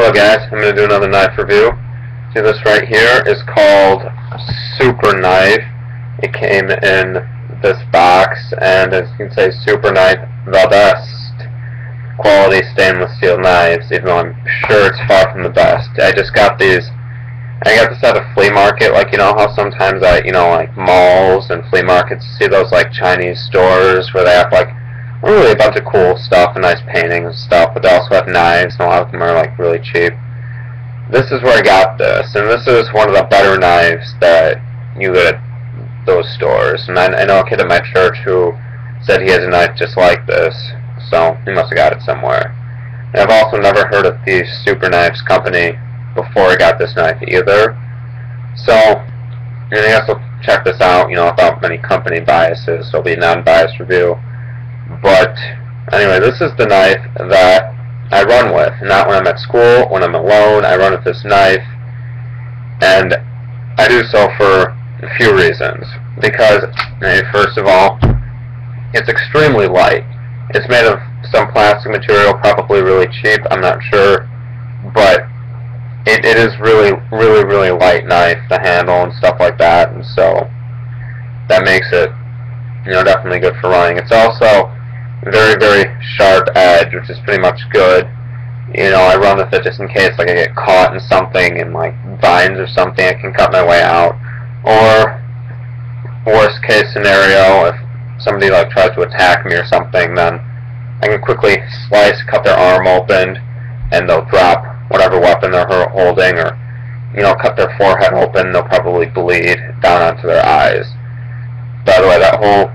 Hello guys, I'm going to do another knife review. See, this right here is called Super Knife. It came in this box, and as you can say, Super Knife, the best quality stainless steel knives, even though I'm sure it's far from the best. I just got these, I got this at a flea market, like, you know how sometimes like malls and flea markets, see those like Chinese stores where they have like really a bunch of cool stuff and nice paintings and stuff, but they also have knives, and a lot of them are like really cheap. This is where I got this, and this is one of the better knives that you get at those stores. And I know a kid at my church who said he has a knife just like this, so he must have got it somewhere. And I've also never heard of the Super Knives company before I got this knife either. So, and I guess I'll check this out, you know, without many company biases, so it'll be a non-biased review. But anyway, this is the knife that I run with. Not when I'm at school, when I'm alone, I run with this knife. And I do so for a few reasons. Because, first of all, it's extremely light. It's made of some plastic material, probably really cheap, I'm not sure. But it is really light knife, the handle and stuff like that. And so that makes it, you know, definitely good for running. It's also very sharp edge, which is pretty much good. You know, I run with it just in case like I get caught in something, in like vines or something, I can cut my way out. Or worst case scenario, if somebody like tries to attack me or something, then I can quickly cut their arm open, and they'll drop whatever weapon they're holding, or, you know, cut their forehead open. They'll probably bleed down onto their eyes. By the way, that whole,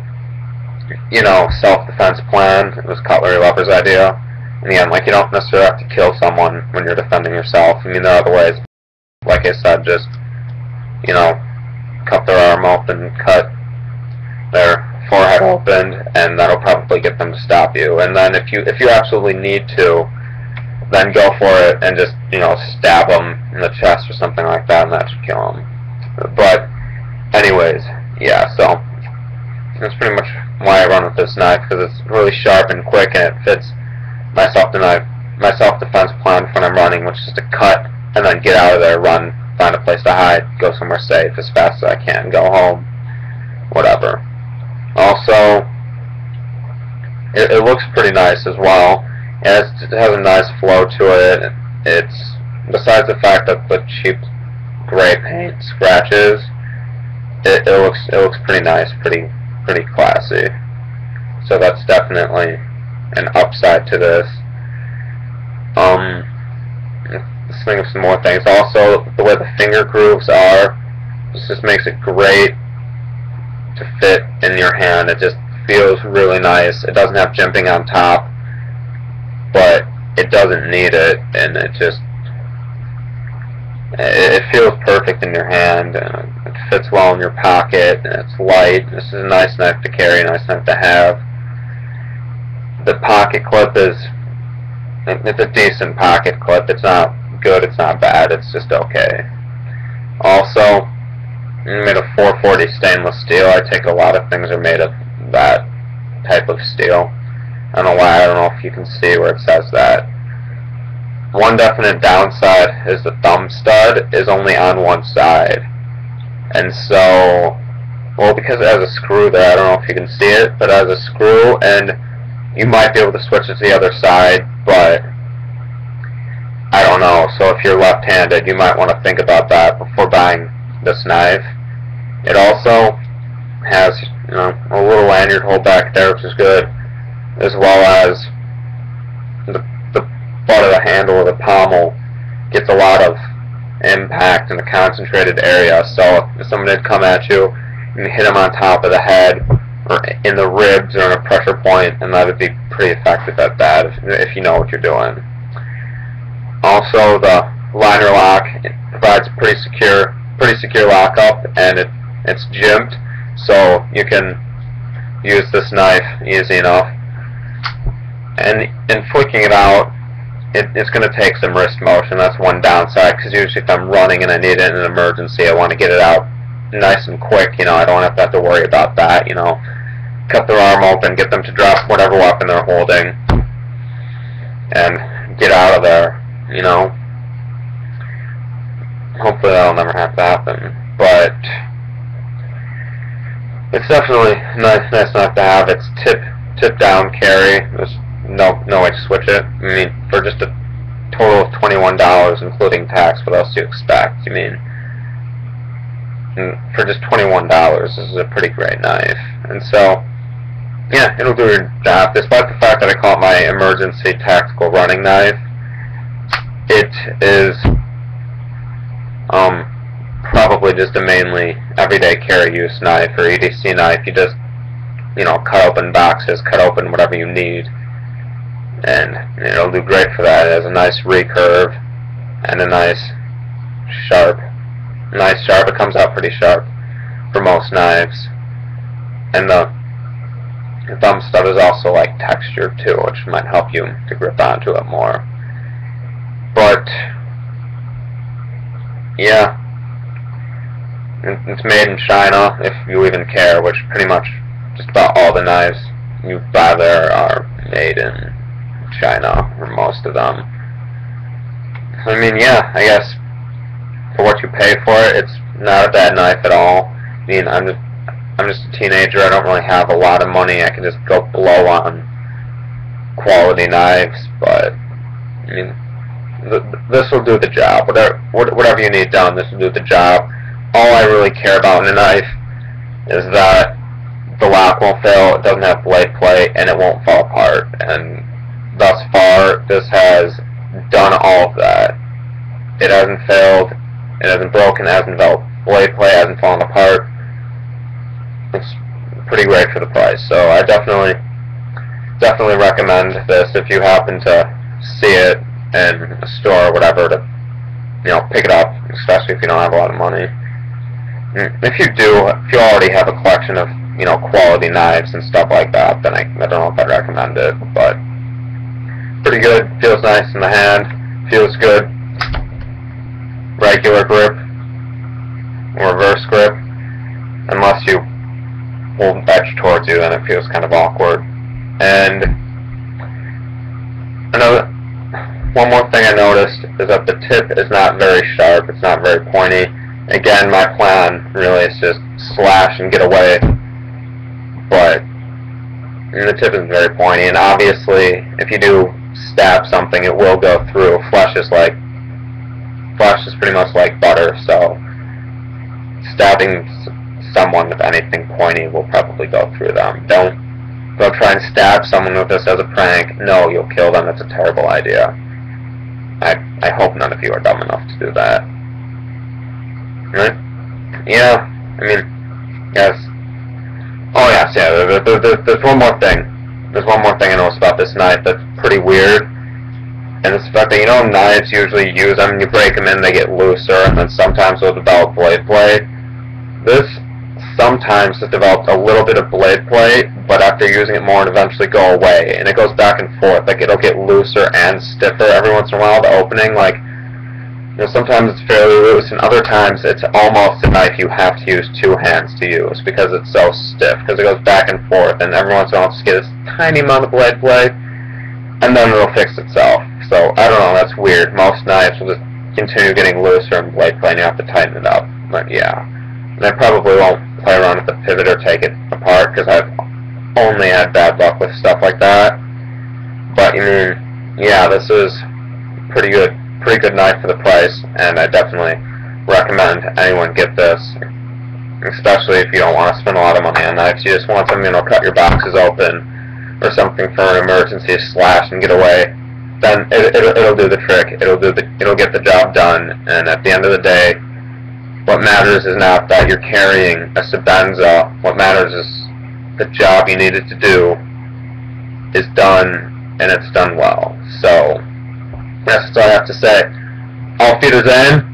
you know, self-defense plan, it was Cutlery Lover's idea. In the end, like, you don't necessarily have to kill someone when you're defending yourself. I mean, there are other ways. Like I said, just, you know, cut their arm open, cut their forehead open, and that'll probably get them to stop you. And then if you absolutely need to, then go for it and just, you know, stab them in the chest or something like that, and that should kill them. But anyways, yeah, so that's pretty much why I run with this knife, because it's really sharp and quick, and it fits my self-defense plan when I'm running, which is to cut and then get out of there, run, find a place to hide, go somewhere safe as fast as I can, go home, whatever. Also, it looks pretty nice as well. It has a nice flow to it. It's, besides the fact that the cheap gray paint scratches, it looks pretty nice, pretty classy. So that's definitely an upside to this. Let's think of some more things. Also, the way the finger grooves are, this just makes it great to fit in your hand. It just feels really nice. It doesn't have jimping on top, but it doesn't need it, and it feels perfect in your hand, and it fits well in your pocket, and it's light. This is a nice knife to carry, a nice knife to have. The pocket clip it's a decent pocket clip. It's not good, it's not bad, it's just okay. Also, made of 440 stainless steel. I take a lot of things are made of that type of steel. I don't know why, I don't know if you can see where it says that. One definite downside is the thumb stud is only on one side. And so, well, because it has a screw there, I don't know if you can see it, but it has a screw, and you might be able to switch it to the other side, but I don't know. So if you're left-handed, you might want to think about that before buying this knife. It also has, you know, a little lanyard hole back there, which is good, as well as the butt of the handle or the pommel gets a lot of impact in a concentrated area. So if someone did come at you and hit them on top of the head or in the ribs or in a pressure point, and that would be pretty effective at that if you know what you're doing. Also, the liner lock, it provides pretty secure lockup, and it's jimped, so you can use this knife easy enough. And in flicking it out, it's going to take some wrist motion. That's one downside, because usually if I'm running and I need it in an emergency, I want to get it out nice and quick. You know, I don't have to worry about that. You know, cut their arm open, get them to drop whatever weapon they're holding, and get out of there. You know, hopefully that'll never have to happen. But it's definitely nice enough to have. It's tip down carry. There's no way to switch it. I mean, for just a total of $21, including tax, what else do you expect? I mean, for just $21, this is a pretty great knife. And so, yeah, it'll do your job. Despite the fact that I call it my emergency tactical running knife, it is probably just a mainly everyday carry use knife or EDC knife. You just, cut open boxes, cut open whatever you need, and it'll do great for that. It has a nice recurve and a nice sharp. It comes out pretty sharp for most knives, and the thumb stud is also like textured too, which might help you to grip onto it more. But yeah, it's made in China, if you even care, which pretty much just about all the knives you buy there are made in China, or most of them. I mean, yeah, I guess for what you pay for it, it's not a bad knife at all. I mean, I'm just a teenager. I don't really have a lot of money. I can just go blow on quality knives, but I mean, this will do the job. Whatever you need done, this will do the job. All I really care about in a knife is that the lock won't fail, it doesn't have blade play, and it won't fall apart. And thus far, this has done all of that. It hasn't failed, it hasn't broken, it hasn't developed blade play, it hasn't fallen apart. It's pretty great for the price. So I definitely recommend this if you happen to see it in a store or whatever, to pick it up, especially if you don't have a lot of money. If you already have a collection of quality knives and stuff like that, then I don't know if I'd recommend it. But pretty good, feels nice in the hand, feels good. Regular grip, reverse grip, unless you hold the edge towards you, then it feels kind of awkward. And one more thing I noticed is that the tip is not very sharp, it's not very pointy. Again, my plan really is just slash and get away, but the tip isn't very pointy, and obviously if you do stab something, it will go through. Flesh is pretty much like butter, so stabbing someone with anything pointy will probably go through them. Don't try and stab someone with this as a prank. No, you'll kill them. That's a terrible idea. I hope none of you are dumb enough to do that. Right? Yeah, I mean, yes. Oh yes, yeah, there's one more thing. There's one more thing I noticed about this knife that's pretty weird. And it's the fact that, knives usually use them, you break them in, they get looser, and then sometimes they'll develop blade play. This sometimes has developed a little bit of blade play, but after using it more, it eventually go away, and it goes back and forth. Like, it'll get looser and stiffer every once in a while, the opening. Like, sometimes it's fairly loose, and other times it's almost a knife you have to use two hands to use, because it's so stiff, because it goes back and forth, and every once in a while just get this tiny amount of blade play, and then it'll fix itself. So, I don't know, that's weird. Most knives will just continue getting looser and blade play, and you have to tighten it up. But yeah. And I probably won't play around with the pivot or take it apart, because I've only had bad luck with stuff like that. But, yeah, this is pretty good knife for the price, and I definitely recommend anyone get this, especially if you don't want to spend a lot of money on knives. You just want something that'll cut your boxes open, or something for an emergency, slash and get away. Then it'll do the trick. It'll get the job done. And at the end of the day, what matters is not that you're carrying a Sebenza. What matters is the job you needed to do is done, and it's done well. So that's all I have to say. Auf Wiedersehen.